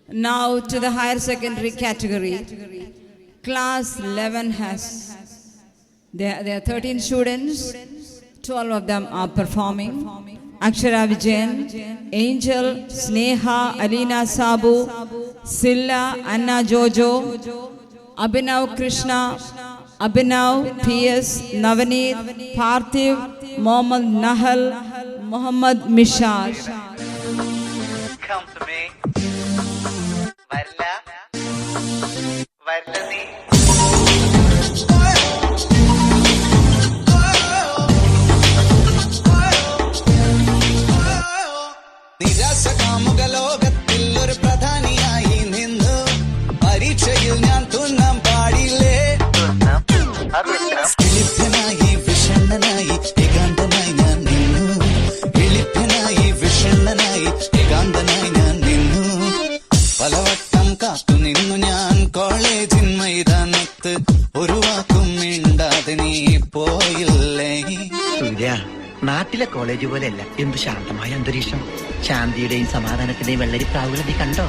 Now to the higher secondary category. Class 11 has, there are 13 students, 12 of them are performing. Akshara Vijayan, Angel, Sneha, Alina Sabu, Silla, Anna Jojo, Abhinav Krishna, Abhinav, P.S., Navaneet, Parthiv, Mohammad Nahal, Muhammad Mishar. Come to me. Varla. Varla ni. നിരാശകാമുകലോകത്തിൽ ഒരു പ്രധാനിയായി നിന്നു പരീക്ഷയിൽ ഞാൻ തുന്നാൻ പാടില്ലേ എളിപ്പനായി വിഷണ്ണനായി ഏകാന്തനായി ഞാൻ നിന്നു എളിപ്പനായി വിഷണ്ണനായി ഏകാന്തനായി ഞാൻ നിന്നു പലവട്ടം കാത്തു നിന്നു ഞാൻ കോളേജിൻ മൈതാനത്ത് ഒരു വാക്കും മിണ്ടാതെ നീ പോയില്ലേ. നാട്ടിലെ കോളേജ് പോലെയല്ല, എന്ത് ശാന്തമായ അന്തരീക്ഷം, ശാന്തിയുടെയും സമാധാനത്തിന്റെയും വെള്ളരിപ്രാവുകൾ നീ കണ്ടോ?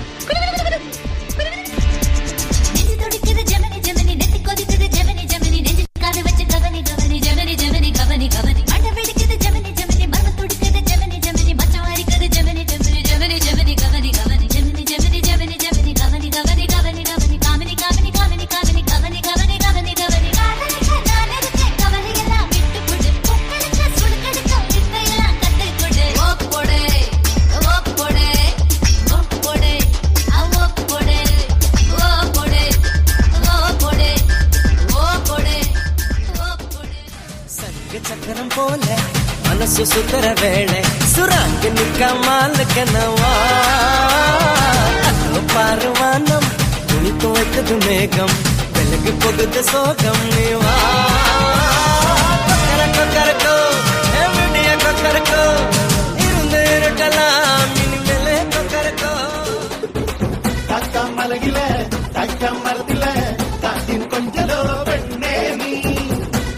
ചക്രം പോലെ മനസ്സു സുന്ദരവേള സുരാങ്കിനി കമാലക്കനവാ പാറുവാനം തുണി തോയ്ക്കത് മേഘം വെലകി പൊകുത് സോകം നീവാ കൊക്കരക്കോ എവിടെയ കൊക്കരക്കോ ഇരുന്ന് ഇരുട്ടലാം ഇനി മേലെ കൊക്കരക്കോ തക്കമലകിലെ തക്കമരത്തിലെ കാറ്റിൻ കൊഞ്ചലോ പെണ്ണേ നീ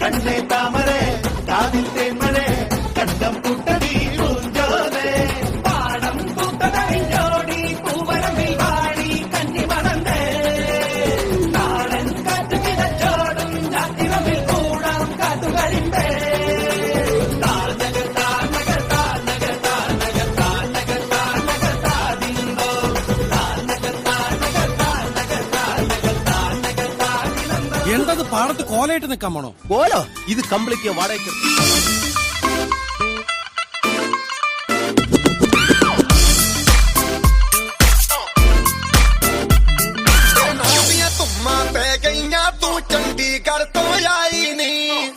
കണ്ണേ താമരേ കാതിൽ തേന്മഴേ കണ്ടം പുട്ടടി പൂഞ്ചോലേ പാടം പൂത്തടയോടി പൂവരമ്പിൽ വാടി കന്നി മണന്തേ നാടൻ കാറ്റു കിടച്ചോടും ജാതിരമ്പിൽ കൂടാം കാത്തുകരിമ്പേ എന്തത് പാടത്ത് കോലയിട്ട് നിൽക്കാൻ പോണോ? കോലോ? ഇത് കംപ്ലീറ്റ് വാടകയ്ക്ക്. चंडीगढ़ तो आई नहीं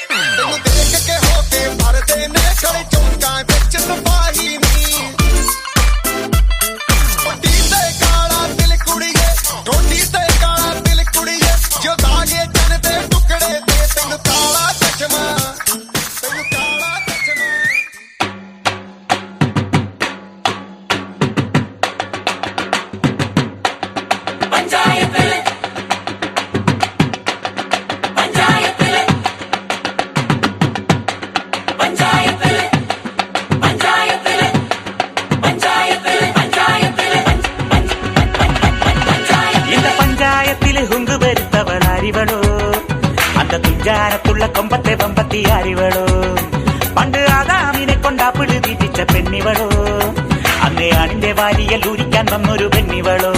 तेनू देख के होके भर देने खड़े चौंका बिच सफाही नहीं टोटी ते काला दिल कुड़िए टोटी ते काला दिल कुड़िए जो धागे चन दे टुकड़े दे तेनू काला चश्मा അറിവളോ അന്ത തുഞ്ചാരത്തുള്ള കൊമ്പത്തെ വമ്പത്തി അറിവളോ പണ്ട് ആദാമിനെ കൊണ്ടാപ്പിള് തീറ്റിച്ച പെണ്ണിവളോ അന്നേ ആണിന്റെ വാരിയൽ ഊരിക്കാൻ വന്നൊരു പെണ്ണിവളോ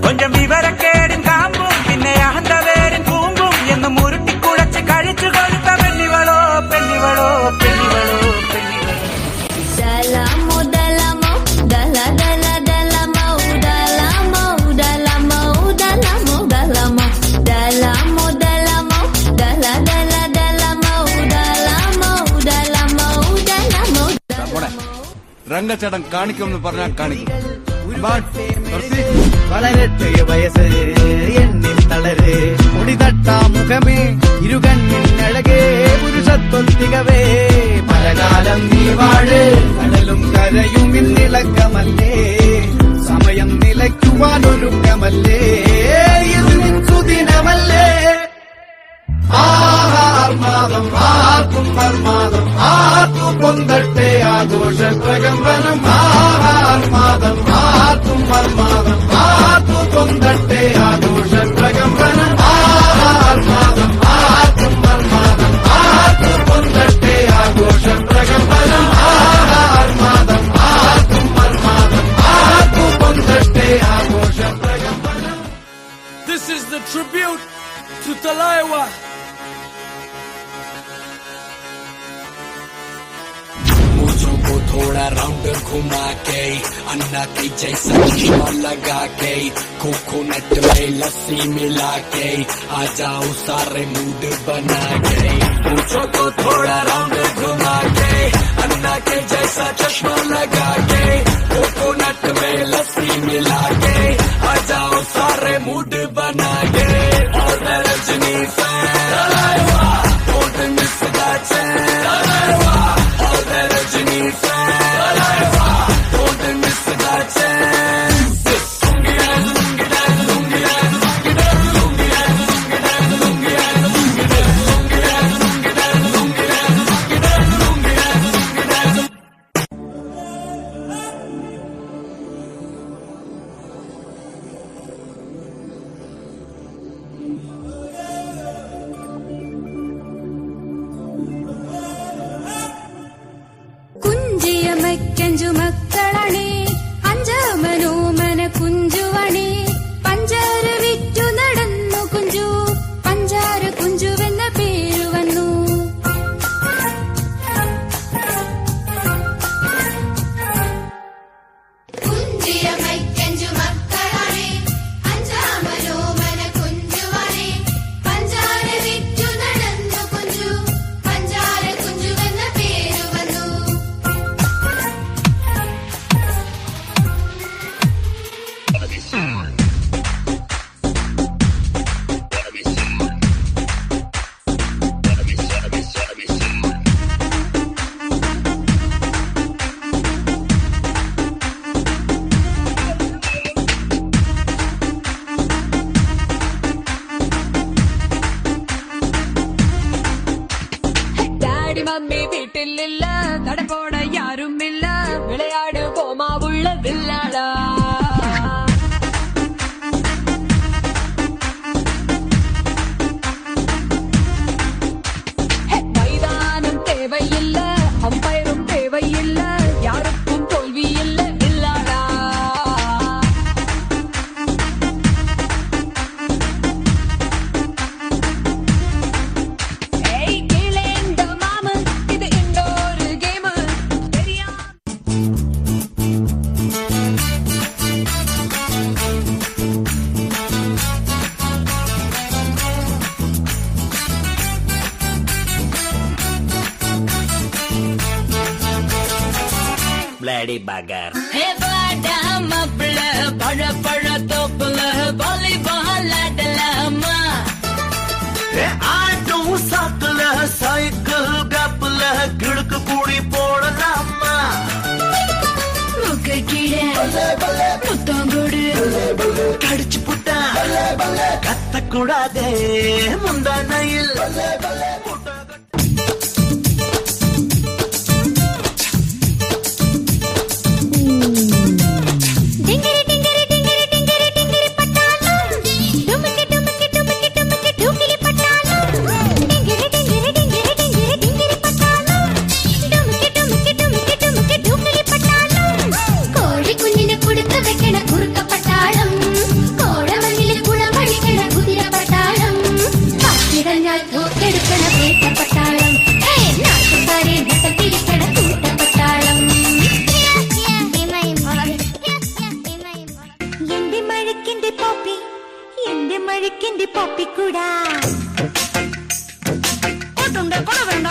കൊഞ്ചം വിവരക്കേടിൻ കാമ്പും പിന്നെ അഹന്തവേരിൻ കൂമ്പും എന്നും ഉരുട്ടിക്കുഴച്ച് കഴിച്ചു കൊടുത്ത പെണ്ണിവളോ പെണ്ണിവളോ പെണ്ണിവളോ പെണ്ണിവളോ രംഗച്ചേട്ടൻ കാണിക്കുമെന്ന് പറഞ്ഞാൽ കാണിക്കും. വളരട്ടെ വയസ്സ് എണ്ണിൽ തളര് മുടിതട്ടാ മുഖമേ ഇരുകണ്ണിനഴകേ പുരുഷത്വത്തികവേ പലകാലം നീ വാഴ് കടലും കരയും ഇന്നിളക്കമല്ലേ സമയം നിലയ്ക്കുവാനൊരുക്കമല്ലേ ഇത് സുദിനമല്ലേ ആർമാദം ആർക്കും മർമാദം ആർക്കു പൊന്തട്ടെ ആഘോഷ പ്രകമ്പനം ആർമാദം ആർ Talawa. मुझको थोड़ा राउंड घुमा के अन्ना की जैसा चश्मा लगा के कोकोनट में लस्सी मिला के आ जाओ सारे मूड बना के मुझको थोड़ा राउंड घुमा के अन्ना के जैसा चश्मा लगा के कोकोनट में लस्सी मिला के आ जाओ सारे मूड बना के और Rajni fan don't miss that chance all the Rajini fans don't miss that chance കുഞ്ചിയമയ്ക്കഞ്ചു മക്കളണേ അഞ്ചാമനോമന കുഞ്ചുവണേ പഞ്ചാര വിറ്റു നടന്നു കുഞ്ചു പഞ്ചാര കുഞ്ചുവെന്ന പേരു വന്നു കുഞ്ചിയമയ്ക്കഞ്ചു മക്കളണേ അഞ്ചാമനോമന കുഞ്ചുവണേ പഞ്ചാര വിറ്റു നടന്നു കുഞ്ചു പഞ്ചാര കുഞ്ചുവെന്ന പേരു വന്നു டாடி மம்மி வீட்டில் இல்ல தடை போட யாரும் இல்ல விளையாடு போமா உள்ள வில்லாடா மைதானம் தேவையில்ல அம்பயரும் தேவையில்ல யாருக்கும் தோல்வி இல்ல வில்லாடா ஏய் கீழேந்த மாமு இது இன்னொரு கேம் தெரியா பிளடி பகர் மாப்பிள்ள பழ பழ தோப்புல வாலிபால் ஆடலாமா ஆட்டும் சாக்குல சைக்கிள் கப்புல கிழக்கு கூடி போடலாமா முக்க கீழே புத்தங்கோடு கடிச்சு புட்டா கத்தக்கூடாதே முந்தானையில் டிங்கிரி டிங்கிரி டிங்கிரி டிங்கிரி டிங்கிரி பட்டாளம் டுமுக்கி டுமுக்கி டுமுக்கி டுமுக்கி டுங்கிரி பட்டாளம் டிங்கிரி டிங்கிரி டிங்கிரி டிங்கிரி டிங்கிரி பட்டாளம் டுமுக்கி டுமுக்கி டுமுக்கி டுமுக்கி டுங்கிரி பட்டாளம் கோழி குஞ்சிനെ கொடுத்து வைக்கണ குறுக்க பட்டாளம் கோடமண்ணிലെ குளமழிക്കണ குதிര പട്ടാളം പത്തിടഞ്ഞാൽ തോക്കെടുക്കണ വേട്ട പട്ടാളം നാട്ടുകാരെ നട്ടത്തിരിക്കണ കൂട്ട പട്ടാളം എന്റെ മഴക്കിന്റെ പോപ്പി കൂടാ വേണ്ട